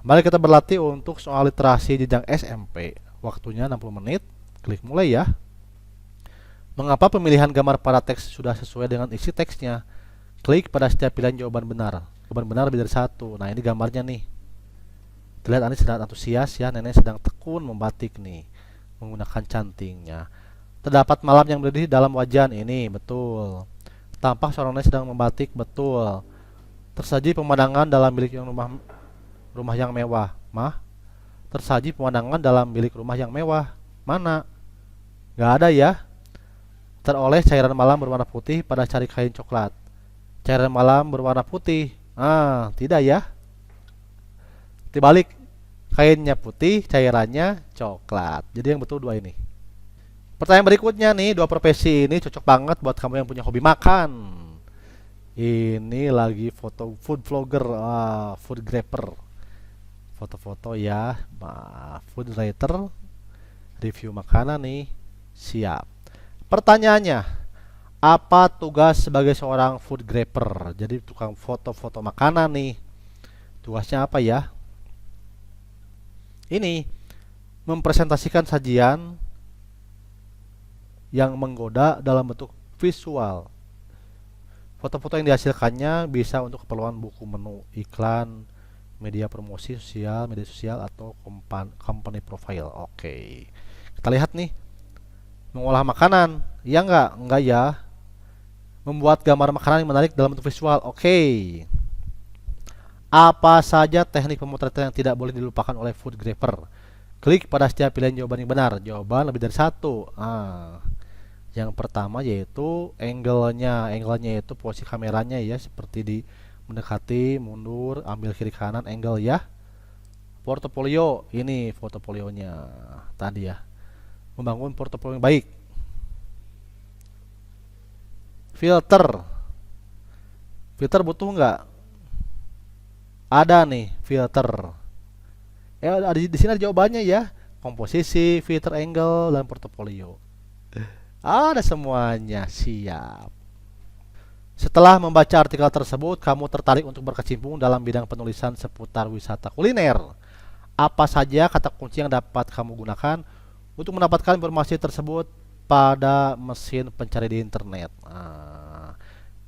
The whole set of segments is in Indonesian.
Mari kita berlatih untuk soal literasi jenjang SMP. Waktunya 60 menit. Klik mulai ya. Mengapa pemilihan gambar pada teks sudah sesuai dengan isi teksnya? Klik pada setiap pilihan jawaban benar. Jawaban benar lebih dari satu. Nah, ini gambarnya nih. Terlihat Anis sedang antusias ya, nenek sedang tekun membatik nih, menggunakan cantingnya. Terdapat malam yang berdiri dalam wajan ini, betul. Tampak seorang nenek sedang membatik, betul. Tersaji pemandangan dalam bilik yang rumah yang mewah, mah. Tersaji pemandangan dalam bilik rumah yang mewah, mana? Gak ada ya. Teroleh cairan malam berwarna putih pada cari kain coklat. Cairan malam berwarna putih. Tidak ya. Dibalik, kainnya putih, cairannya coklat. Jadi yang betul dua ini. Pertanyaan berikutnya nih, dua profesi ini cocok banget buat kamu yang punya hobi makan. Ini lagi foto food vlogger, food grabber. Foto-foto ya, food writer, review makanan nih. Siap. Pertanyaannya, apa tugas sebagai seorang food grabber? Jadi tukang foto-foto makanan nih. Tugasnya apa ya? Ini mempresentasikan sajian yang menggoda dalam bentuk visual. Foto-foto yang dihasilkannya bisa untuk keperluan buku menu, iklan, media promosi sosial, media sosial, atau company profile. Oke. Kita lihat nih. Mengolah makanan. Ya enggak? Enggak ya. Membuat gambar makanan yang menarik dalam bentuk visual. Oke. Apa saja teknik pemotretan yang tidak boleh dilupakan oleh food grabber? Klik pada setiap pilihan jawaban yang benar. Jawaban lebih dari satu. Yang pertama yaitu angle-nya. Angle-nya yaitu posisi kameranya ya, seperti di mendekati, mundur, ambil kiri kanan, angle ya. Portofolio, ini portofolionya tadi ya. Membangun portofolio yang baik. Filter. Filter butuh nggak? Ada nih filter. Ada di sini ada jawabannya ya. Komposisi, filter, angle, dan portofolio. Ada semuanya, siap. Setelah membaca artikel tersebut, kamu tertarik untuk berkecimpung dalam bidang penulisan seputar wisata kuliner. Apa saja kata kunci yang dapat kamu gunakan untuk mendapatkan informasi tersebut pada mesin pencari di internet?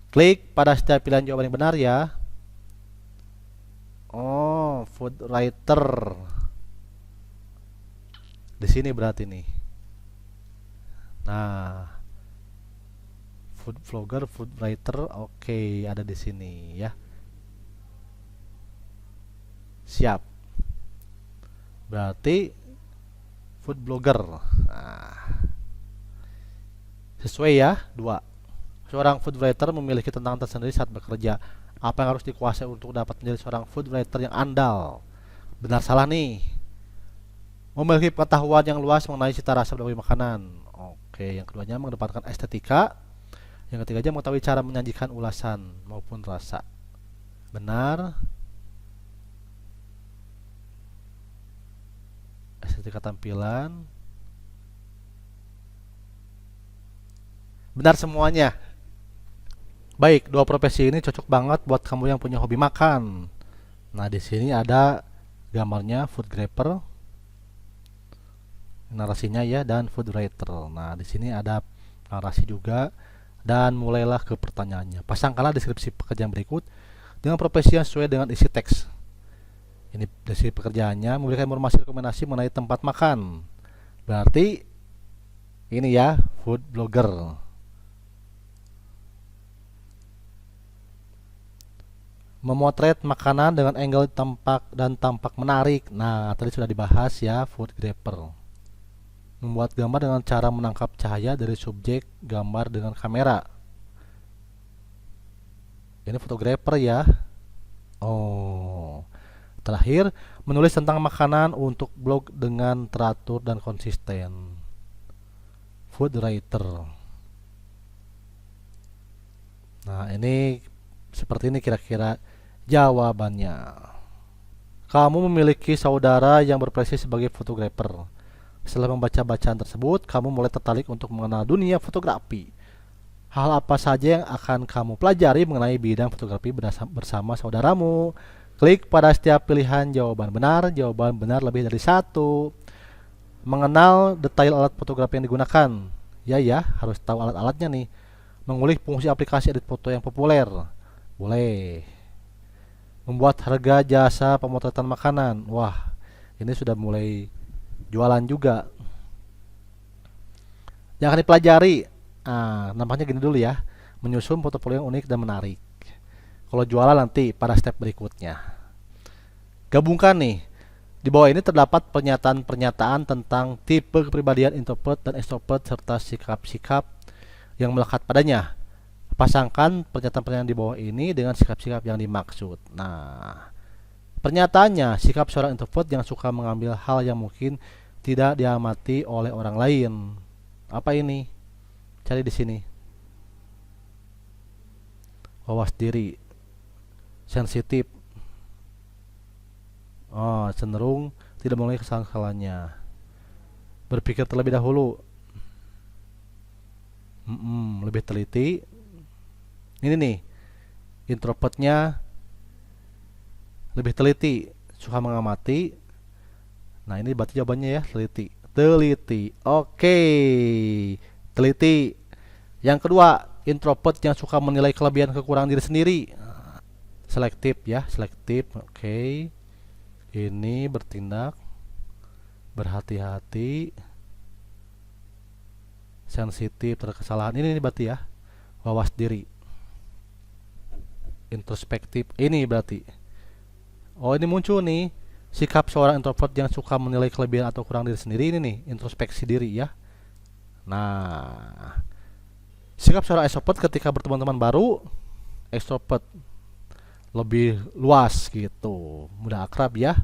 Klik pada setiap pilihan jawaban yang benar ya. Food writer. Di sini berarti nih. Nah, food vlogger, food writer, oke, ada di sini ya. Siap. Berarti food blogger. Sesuai ya, dua. Seorang food writer memiliki tantangan tersendiri saat bekerja. Apa yang harus dikuasai untuk dapat menjadi seorang food writer yang andal? Benar salah nih. Memiliki pengetahuan yang luas mengenai cita rasa berbagai makanan. Oke, yang keduanya mengedepankan estetika. Yang ketiganya mengetahui cara menyajikan ulasan maupun rasa. Benar. Estetika tampilan. Benar semuanya. Baik, dua profesi ini cocok banget buat kamu yang punya hobi makan. Nah, di sini ada gambarnya food grabber, narasinya ya, dan food writer. Nah, di sini ada narasi juga, dan mulailah ke pertanyaannya. Pasangkanlah deskripsi pekerjaan berikut dengan profesi yang sesuai dengan isi teks. Ini deskripsi pekerjaannya memberikan informasi rekomendasi mengenai tempat makan. Berarti ini ya, food blogger. Memotret makanan dengan angle tampak menarik. Nah, tadi sudah dibahas ya, food grabber. Membuat gambar dengan cara menangkap cahaya dari subjek gambar dengan kamera. Ini fotografer ya. Terakhir, menulis tentang makanan untuk blog dengan teratur dan konsisten. Food writer. Nah, ini seperti ini kira-kira jawabannya. Kamu memiliki saudara yang berprofesi sebagai fotografer. Setelah membaca bacaan tersebut, kamu mulai tertarik untuk mengenal dunia fotografi. Hal apa saja yang akan kamu pelajari mengenai bidang fotografi bersama saudaramu? Klik pada setiap pilihan jawaban benar lebih dari satu. Mengenal detail alat fotografi yang digunakan. Ya, harus tahu alat-alatnya nih. Mengulik fungsi aplikasi edit foto yang populer. Boleh. Membuat harga jasa pemotretan makanan. Wah, ini sudah mulai jualan juga. Yang akan dipelajari. Nampaknya gini dulu ya. Menyusun portofolio yang unik dan menarik. Kalau jualan nanti pada step berikutnya. Gabungkan nih. Di bawah ini terdapat pernyataan-pernyataan tentang tipe kepribadian introvert dan extrovert serta sikap-sikap yang melekat padanya. Pasangkan pernyataan-pernyataan di bawah ini dengan sikap-sikap yang dimaksud. Nah, pernyataannya, sikap seorang introvert yang suka mengambil hal yang mungkin tidak diamati oleh orang lain. Apa ini? Cari di sini. Awas diri, sensitif, cenderung tidak mengulangi kesalahan-kesalahannya, berpikir terlebih dahulu, lebih teliti. Ini nih, introvertnya lebih teliti, suka mengamati. Nah, ini berarti jawabannya ya, teliti. Oke, teliti. Yang kedua, introvert yang suka menilai kelebihan kekurangan diri sendiri. Selektif ya, selektif. Oke. Ini bertindak berhati-hati, sensitif terhadap kesalahan. Ini berarti ya, wawas diri. Introspektif. Ini berarti. Oh, ini muncul nih. Sikap seorang introvert yang suka menilai kelebihan atau kurang diri sendiri. Ini nih, introspeksi diri ya. Nah, sikap seorang extrovert ketika bertemu teman baru, extrovert lebih luas gitu, mudah akrab ya.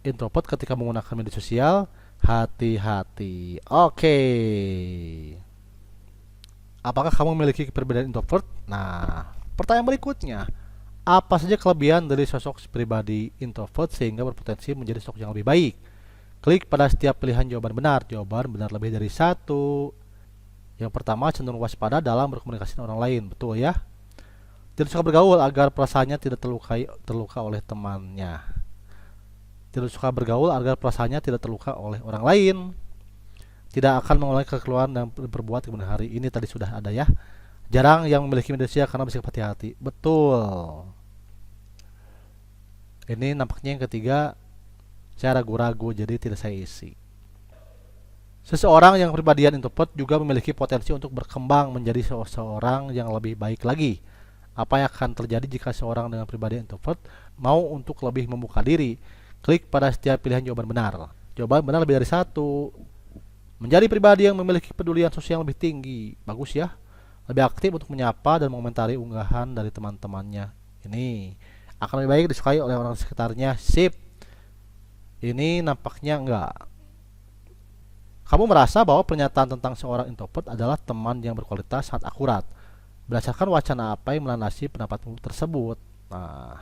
Introvert ketika menggunakan media sosial, hati-hati. Oke. Apakah kamu memiliki kepribadian introvert? Nah, pertanyaan berikutnya, apa saja kelebihan dari sosok pribadi introvert sehingga berpotensi menjadi sosok yang lebih baik? Klik pada setiap pilihan jawaban benar lebih dari satu. Yang pertama, cenderung waspada dalam berkomunikasi dengan orang lain. Betul ya. Tidak suka bergaul agar perasaannya tidak terluka oleh temannya. Tidak suka bergaul agar perasaannya tidak terluka oleh orang lain. Tidak akan mengulangi kekeliruan dan berbuat kemudian hari. Ini tadi sudah ada ya. Jarang yang memiliki media sosial karena bersikap hati-hati. Betul. Ini nampaknya yang ketiga. Saya ragu-ragu jadi tidak saya isi. Seseorang yang kepribadian introvert juga memiliki potensi untuk berkembang menjadi seseorang yang lebih baik lagi. Apa yang akan terjadi jika seorang dengan pribadi introvert mau untuk lebih membuka diri? Klik pada setiap pilihan jawaban benar. Jawaban benar lebih dari satu. Menjadi pribadi yang memiliki kepedulian sosial yang lebih tinggi. Bagus ya. Lebih aktif untuk menyapa dan mengomentari unggahan dari teman-temannya. Ini akan lebih baik disukai oleh orang sekitarnya. Sip. Ini nampaknya enggak. Kamu merasa bahwa pernyataan tentang seorang introvert adalah teman yang berkualitas sangat akurat. Berdasarkan wacana apa yang melandasi pendapatmu tersebut? Nah,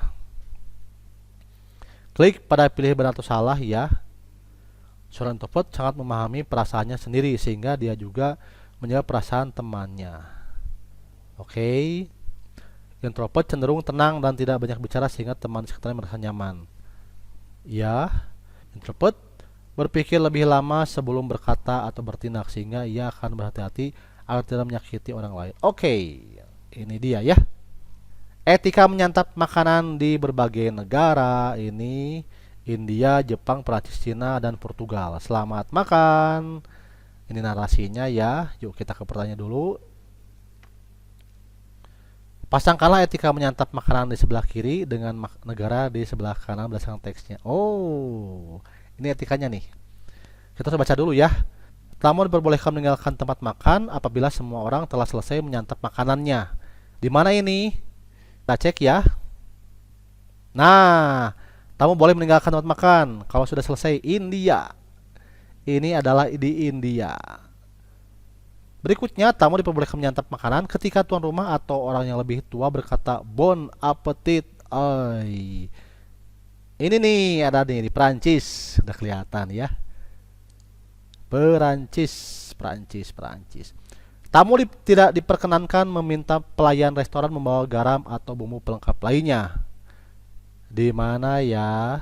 klik pada pilih benar atau salah ya. Seorang introvert sangat memahami perasaannya sendiri sehingga dia juga menjaga perasaan temannya. Oke. Introvert cenderung tenang dan tidak banyak bicara sehingga teman sekitarnya merasa nyaman. Ya. Introvert berpikir lebih lama sebelum berkata atau bertindak sehingga ia akan berhati-hati agar tidak menyakiti orang lain. Oke, ini dia ya. Etika menyantap makanan di berbagai negara. Ini India, Jepang, Prancis, Cina, dan Portugal. Selamat makan. Ini narasinya ya. Yuk kita ke pertanyaan dulu. Pasangkanlah etika menyantap makanan di sebelah kiri dengan negara di sebelah kanan berdasarkan teksnya. Oh, ini etikanya nih. Kita harus baca dulu ya. Tamu diperbolehkan meninggalkan tempat makan apabila semua orang telah selesai menyantap makanannya. Di mana ini? Kita cek ya. Nah, tamu boleh meninggalkan tempat makan kalau sudah selesai. India. Ini adalah di India. Berikutnya, tamu diperbolehkan menyantap makanan ketika tuan rumah atau orang yang lebih tua berkata bon appetit. Ini nih ada nih di Prancis, udah kelihatan ya. Perancis. Tamu tidak diperkenankan meminta pelayan restoran membawa garam atau bumbu pelengkap lainnya. Di mana ya?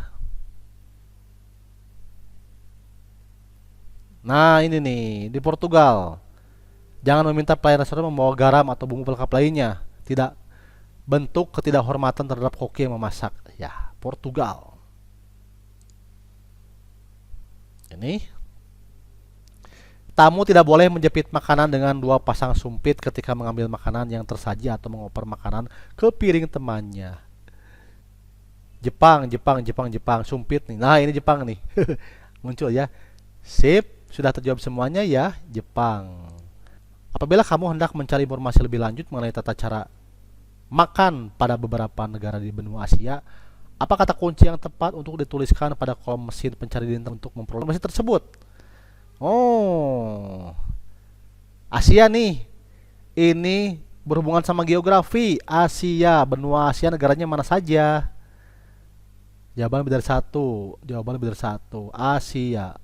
Nah, ini nih, di Portugal. Jangan meminta pelayan restoran membawa garam atau bumbu pelengkap lainnya. Tidak, bentuk ketidakhormatan terhadap koki yang memasak. Ya, Portugal. Ini, tamu tidak boleh menjepit makanan dengan dua pasang sumpit ketika mengambil makanan yang tersaji atau mengoper makanan ke piring temannya. Jepang, Jepang, Jepang, Jepang, sumpit nih. Nah, ini Jepang nih. Muncul ya. Sip, sudah terjawab semuanya ya, Jepang. Apabila kamu hendak mencari informasi lebih lanjut mengenai tata cara makan pada beberapa negara di benua Asia, apa kata kunci yang tepat untuk dituliskan pada kolom mesin pencari di internet untuk memperoleh informasi tersebut? Oh, Asia nih. Ini berhubungan sama geografi. Asia, benua Asia negaranya mana saja? Jawaban lebih dari satu. Jawaban lebih dari satu. Asia.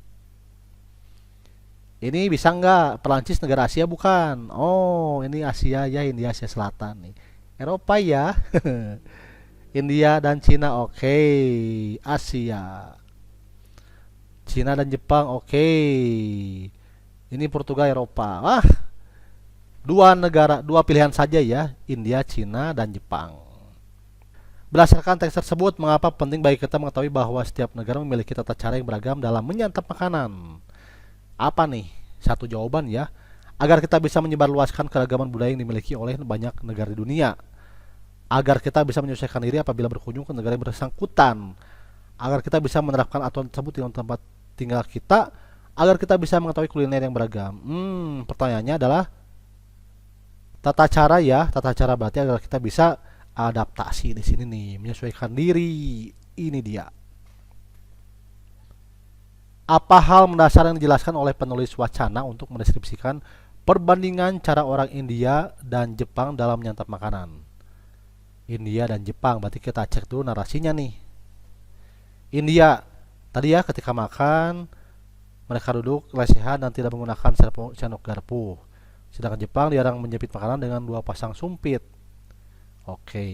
Ini bisa nggak? Perancis negara Asia bukan? Oh, ini Asia ya, India Asia Selatan nih. Eropa ya. India dan Cina oke. Asia. Cina dan Jepang oke. Ini Portugal Eropa. Wah, dua negara, dua pilihan saja ya, India, Cina, dan Jepang. Berdasarkan teks tersebut, mengapa penting bagi kita mengetahui bahwa setiap negara memiliki tata cara yang beragam dalam menyantap makanan? Apa nih? Satu jawaban ya, agar kita bisa menyebarluaskan keragaman budaya yang dimiliki oleh banyak negara di dunia. Agar kita bisa menyesuaikan diri apabila berkunjung ke negara yang bersangkutan. Agar kita bisa menerapkan aturan tersebut di tempat tinggal kita. Agar kita bisa mengetahui kuliner yang beragam. Pertanyaannya adalah tata cara ya, tata cara berarti agar kita bisa adaptasi di sini nih, menyesuaikan diri. Ini dia. Apa hal mendasar yang dijelaskan oleh penulis wacana untuk mendeskripsikan perbandingan cara orang India dan Jepang dalam menyantap makanan? India dan Jepang, berarti kita cek dulu narasinya nih. India, tadi ya ketika makan mereka duduk lesehan dan tidak menggunakan sendok garpu. Sedangkan Jepang dilarang menjepit makanan dengan dua pasang sumpit. Oke.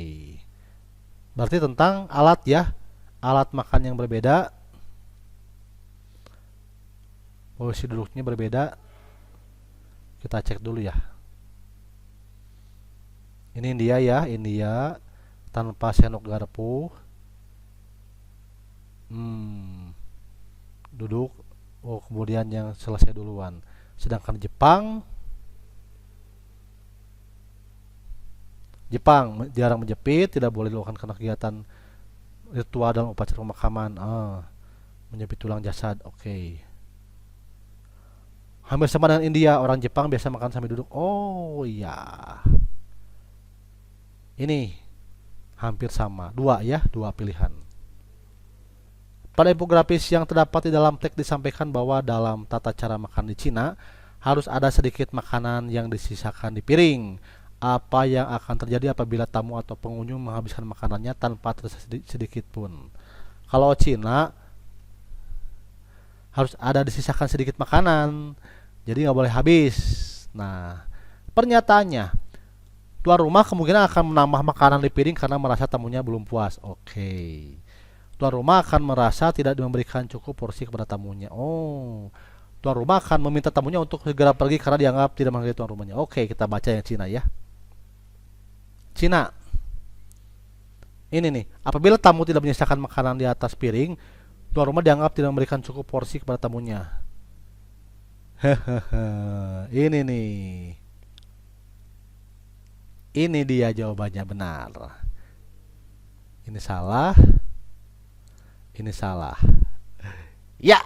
Berarti tentang alat ya, alat makan yang berbeda, posisi duduknya berbeda. Kita cek dulu ya. Ini India ya, India tanpa sendok garpu. Duduk. Oh, kemudian yang selesai duluan. Sedangkan Jepang jarang menjepit, tidak boleh dilakukan karena kegiatan ritual dalam upacara pemakaman. Menjepit tulang jasad. Oke. Hampir sama dengan India, orang Jepang biasa makan sambil duduk. Oh iya. Ini hampir sama. Dua ya, dua pilihan. Pada infografis yang terdapat di dalam teks disampaikan bahwa dalam tata cara makan di Cina harus ada sedikit makanan yang disisakan di piring. Apa yang akan terjadi apabila tamu atau pengunjung menghabiskan makanannya tanpa tersisa sedikit pun? Kalau Cina harus ada disisakan sedikit makanan, jadi nggak boleh habis. Nah, pernyataannya, tuan rumah kemungkinan akan menambah makanan di piring karena merasa tamunya belum puas. Oke. Tuan rumah akan merasa tidak memberikan cukup porsi kepada tamunya. Oh, tuan rumah akan meminta tamunya untuk segera pergi karena dianggap tidak menghargai tuan rumahnya. Oke, kita baca yang Cina ya. Cina. Ini nih, apabila tamu tidak menyisakan makanan di atas piring, tuan rumah dianggap tidak memberikan cukup porsi kepada tamunya. Ini nih. Ini dia jawabannya benar. Ini salah. Ini salah. Ya.